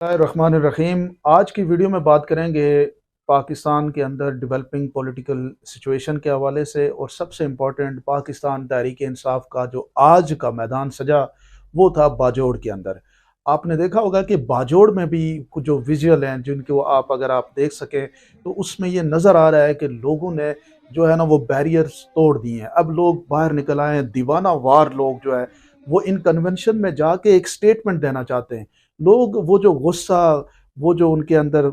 रहमान। आज की वीडियो में बात करेंगे पाकिस्तान के अंदर डेवलपिंग पॉलिटिकल सिचुएशन के हवाले से, और सबसे इम्पोर्टेंट पाकिस्तान तहरीक इंसाफ का जो आज का मैदान सजा वो था बाजोड़ के अंदर। आपने देखा होगा कि बाजोड़ में भी कुछ जो विजुअल हैं जिनको अगर आप देख सकें तो उसमें ये नज़र आ रहा है कि लोगों ने जो है ना वो बैरियर्स तोड़ दिए हैं। अब लोग बाहर निकल आए हैं, दीवाना वार लोग जो है वो इन कन्वेंशन में जाके एक स्टेटमेंट देना चाहते हैं। लोग वो जो गुस्सा, वो जो उनके अंदर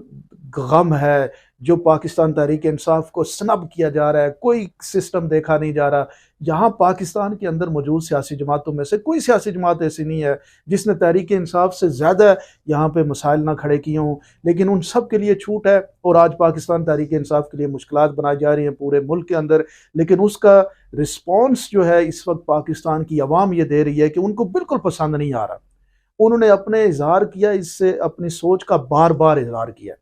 गम है, जो पाकिस्तान तहरीक इंसाफ को स्नब किया जा रहा है, कोई सिस्टम देखा नहीं जा रहा। यहाँ पाकिस्तान के अंदर मौजूद सियासी जमातों में से कोई सियासी जमात ऐसी नहीं है जिसने तहरीक इंसाफ से ज़्यादा यहाँ पे मसाइल ना खड़े किए हों, लेकिन उन सब के लिए छूट है। और आज पाकिस्तान तहरीक इंसाफ के लिए मुश्किलात बनाई जा रही हैं पूरे मुल्क के अंदर, लेकिन उसका रिस्पॉन्स जो है इस वक्त पाकिस्तान की आवाम ये दे रही है कि उनको बिल्कुल पसंद नहीं आ रहा। उन्होंने अपने इजहार किया, इससे अपनी सोच का बार बार इजहार किया।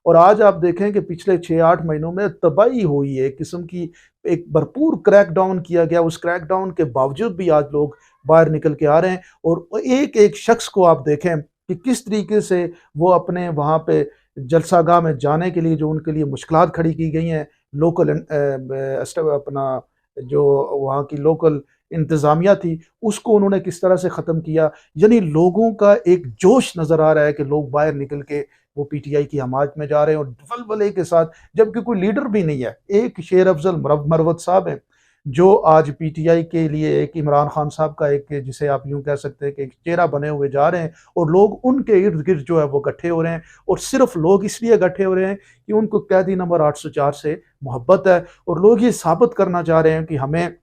और आज आप देखें कि पिछले 6-8 महीनों में तबाही हुई है, एक किस्म की एक भरपूर क्रैकडाउन किया गया। उस क्रैकडाउन के बावजूद भी आज लोग बाहर निकल के आ रहे हैं, और एक एक शख्स को आप देखें कि किस तरीके से वो अपने वहाँ पे जलसागाह में जाने के लिए जो उनके लिए मुश्किलात खड़ी की गई हैं, लोकल अपना जो वहाँ की लोकल इंतज़ामिया थी उसको उन्होंने किस तरह से ख़त्म किया। यानी लोगों का एक जोश नज़र आ रहा है कि लोग बाहर निकल के वो पीटीआई की हमायत में जा रहे हैं और वलवले के साथ, जबकि कोई लीडर भी नहीं है। एक शेर अफजल मरवत साहब है जो आज पीटीआई के लिए एक इमरान खान साहब का एक, जिसे आप यूं कह सकते हैं कि एक चेहरा बने हुए जा रहे हैं, और लोग उनके इर्द गिर्द जो है वो इकट्ठे हो रहे हैं। और सिर्फ लोग इसलिए इकट्ठे हो रहे हैं कि उनको कैदी नंबर 804 से मोहब्बत है, और लोग ये साबित करना चाह रहे हैं कि हमें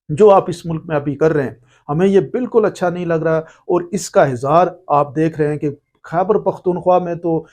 जो आप इस मुल्क में अभी कर रहे हैं हमें ये बिल्कुल अच्छा नहीं लग रहा। और इसका इज़हार आप देख रहे हैं कि खैबर पख्तूनख्वा में तो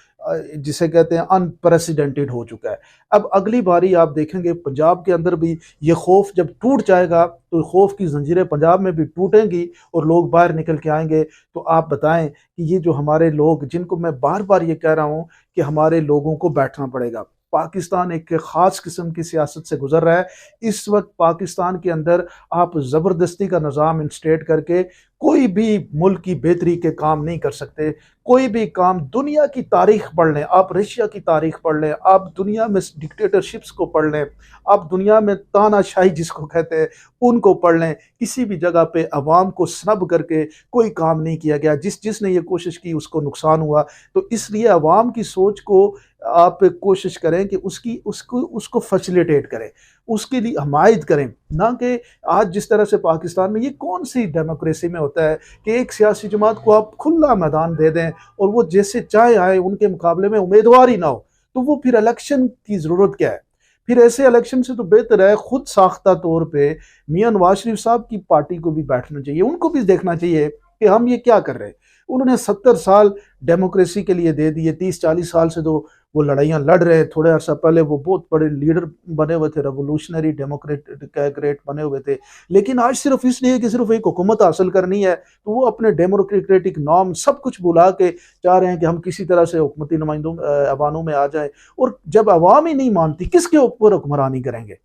जिसे कहते हैं अनप्रेसिडेंटेड हो चुका है। अब अगली बारी आप देखेंगे पंजाब के अंदर भी ये खौफ जब टूट जाएगा तो खौफ की जंजीरें पंजाब में भी टूटेंगी और लोग बाहर निकल के आएंगे। तो आप बताएं कि ये जो हमारे लोग, जिनको मैं बार बार ये कह रहा हूँ कि हमारे लोगों को बैठना पड़ेगा। पाकिस्तान एक खास किस्म की सियासत से गुजर रहा है। इस वक्त पाकिस्तान के अंदर आप ज़बरदस्ती का निज़ाम इंस्टेट करके कोई भी मुल्क की बेहतरी के काम नहीं कर सकते। कोई भी काम, दुनिया की तारीख पढ़ लें आप, रशिया की तारीख पढ़ लें आप, दुनिया में डिक्टेटरशिप्स को पढ़ लें आप, दुनिया में तानाशाही जिसको कहते हैं उनको पढ़ लें, किसी भी जगह पे अवाम को स्नब करके कोई काम नहीं किया गया। जिसने ये कोशिश की उसको नुकसान हुआ। तो इसलिए अवाम की सोच को आप कोशिश करें कि उसको उसको फैसिलिटेट करें, उसके लिए हमायत करें। ना कि आज जिस तरह से पाकिस्तान में, ये कौन सी डेमोक्रेसी में होता है कि एक सियासी जमात को आप खुला मैदान दे दें और वो जैसे चाहे आए, उनके मुकाबले में उम्मीदवार ही ना हो, तो वो फिर इलेक्शन की ज़रूरत क्या है? फिर ऐसे इलेक्शन से तो बेहतर है खुद साख्ता तौर पे मियां नवाज शरीफ साहब की पार्टी को भी बैठना चाहिए, उनको भी देखना चाहिए कि हम ये क्या कर रहे हैं। उन्होंने 70 साल डेमोक्रेसी के लिए दे दिए, 30-40 साल से तो वो लड़ाइयाँ लड़ रहे हैं। थोड़े अर्सा पहले वो बहुत बड़े लीडर बने हुए थे, रेवोल्यूशनरी डेमोक्रेट बने हुए थे। लेकिन आज सिर्फ इसलिए कि सिर्फ एक हुकूमत हासिल करनी है तो वो अपने डेमोक्रेटिक नॉर्म सब कुछ भुला के चाह रहे हैं कि हम किसी तरह से हुकूमती नुमाइंदों अवानों में आ जाए। और जब अवाम ही नहीं मानती, किसके ऊपर हुक्मरानी करेंगे?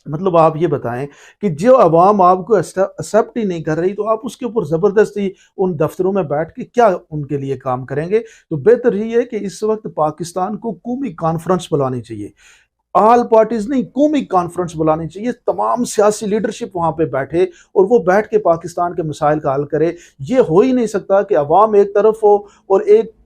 मतलब आप ये बताएं कि जो अवाम आपको एक्सेप्ट ही नहीं कर रही तो आप उसके ऊपर ज़बरदस्ती उन दफ्तरों में बैठ के क्या उनके लिए काम करेंगे? तो बेहतर ये है कि इस वक्त पाकिस्तान को कौमी कॉन्फ्रेंस बुलानी चाहिए। ऑल पार्टीज नहीं, कौमी कॉन्फ्रेंस बुलानी चाहिए। तमाम सियासी लीडरशिप वहां पे बैठे और वो बैठ के पाकिस्तान के मसाइल का हल करे। ये हो ही नहीं सकता कि अवाम एक तरफ हो और एक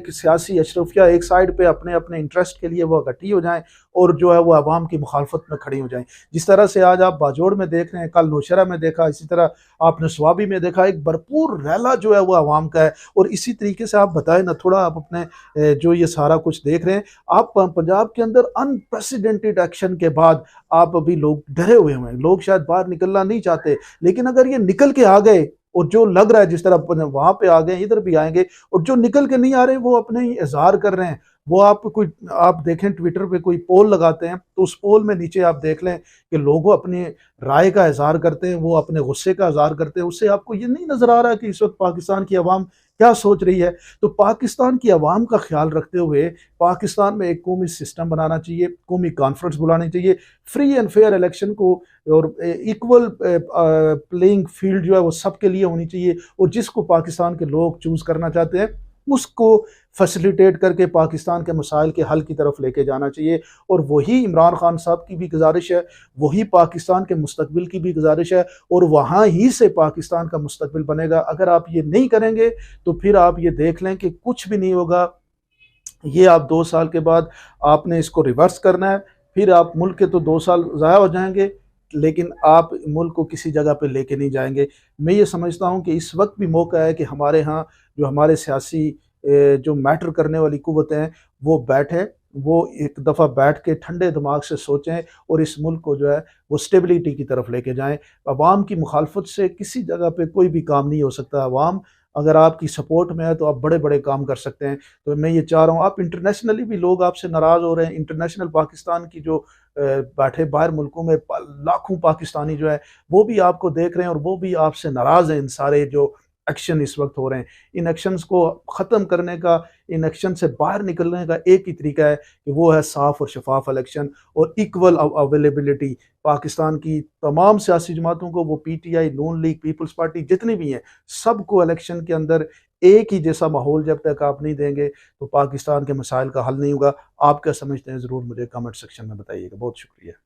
सियासी अशरफिया एक साइड पे अपने अपने इंटरेस्ट के लिए वो इकट्ठी हो जाएं और जो है वो अवाम की मुखालफत में खड़ी हो जाएं। जिस तरह से आज आप बाजोड़ में देख रहे हैं, कल नौशहरा में देखा, इसी तरह आपने स्वाबी में देखा, एक भरपूर रैला जो है वो अवाम का है। और इसी तरीके से आप बताएं ना, थोड़ा आप अपने जो ये सारा कुछ देख रहे हैं, आप पंजाब के अंदर अनप्रेसिडेंटेड एक्शन के बाद आप अभी लोग डरे हुए हैं, लोग शायद बाहर निकलना नहीं चाहते। लेकिन अगर ये निकल के आ गए, और जो लग रहा है जिस तरह वहां पे आ गए इधर भी आएंगे, और जो निकल के नहीं आ रहे वो अपने ही इजहार कर रहे हैं। वो आप देखें ट्विटर पे कोई पोल लगाते हैं तो उस पोल में नीचे आप देख लें कि लोग अपनी राय का इजहार करते हैं, वो अपने गुस्से का इजहार करते हैं। उससे आपको ये नहीं नजर आ रहा कि इस वक्त पाकिस्तान की आवाम क्या सोच रही है। तो पाकिस्तान की आवाम का ख्याल रखते हुए पाकिस्तान में एक कौमी सिस्टम बनाना चाहिए, कौमी कॉन्फ्रेंस बुलानी चाहिए, फ्री एंड फेयर इलेक्शन को और इक्वल प्लेइंग फील्ड जो है वो सबके लिए होनी चाहिए। और जिसको पाकिस्तान के लोग चूज करना चाहते हैं उसको फैसिलिटेट करके पाकिस्तान के मसाइल के हल की तरफ लेके जाना चाहिए। और वही इमरान खान साहब की भी गुजारिश है, वही पाकिस्तान के मुस्तकबिल की भी गुजारिश है, और वहाँ ही से पाकिस्तान का मुस्तकबिल बनेगा। अगर आप ये नहीं करेंगे तो फिर आप ये देख लें कि कुछ भी नहीं होगा। ये आप 2 साल के बाद आपने इसको रिवर्स करना है, फिर आप मुल्क के तो 2 साल ज़ाया हो जाएंगे, लेकिन आप मुल्क को किसी जगह पे लेके नहीं जाएंगे। मैं ये समझता हूँ कि इस वक्त भी मौका है कि हमारे यहाँ जो हमारे सियासी जो मैटर करने वाली कुव्वतें हैं वो बैठे, वो एक दफ़ा बैठ के ठंडे दिमाग से सोचें और इस मुल्क को जो है वो स्टेबिलिटी की तरफ लेके जाएं। अवाम की मुखालफत से किसी जगह पे कोई भी काम नहीं हो सकता। अवाम अगर आपकी सपोर्ट में है तो आप बड़े बड़े काम कर सकते हैं। तो मैं ये चाह रहा हूँ, आप इंटरनेशनली भी लोग आपसे नाराज़ हो रहे हैं, इंटरनेशनल पाकिस्तान की जो बैठे बाहर मुल्कों में लाखों पाकिस्तानी जो है वो भी आपको देख रहे हैं और वो भी आपसे नाराज़ हैं। इन सारे जो एक्शन इस वक्त हो रहे हैं, इन एक्शंस को ख़त्म करने का, इन एक्शन से बाहर निकलने का एक ही तरीका है कि वो है साफ़ और शफाफ इलेक्शन और इक्वल अवेलेबिलिटी। पाकिस्तान की तमाम सियासी जमातों को, वो पीटीआई, नून लीग, पीपल्स पार्टी जितनी भी हैं, सबको इलेक्शन के अंदर एक ही जैसा माहौल जब तक आप नहीं देंगे तो पाकिस्तान के मसाइल का हल नहीं होगा। आप क्या समझते हैं, ज़रूर मुझे कमेंट सेक्शन में बताइएगा। बहुत शुक्रिया।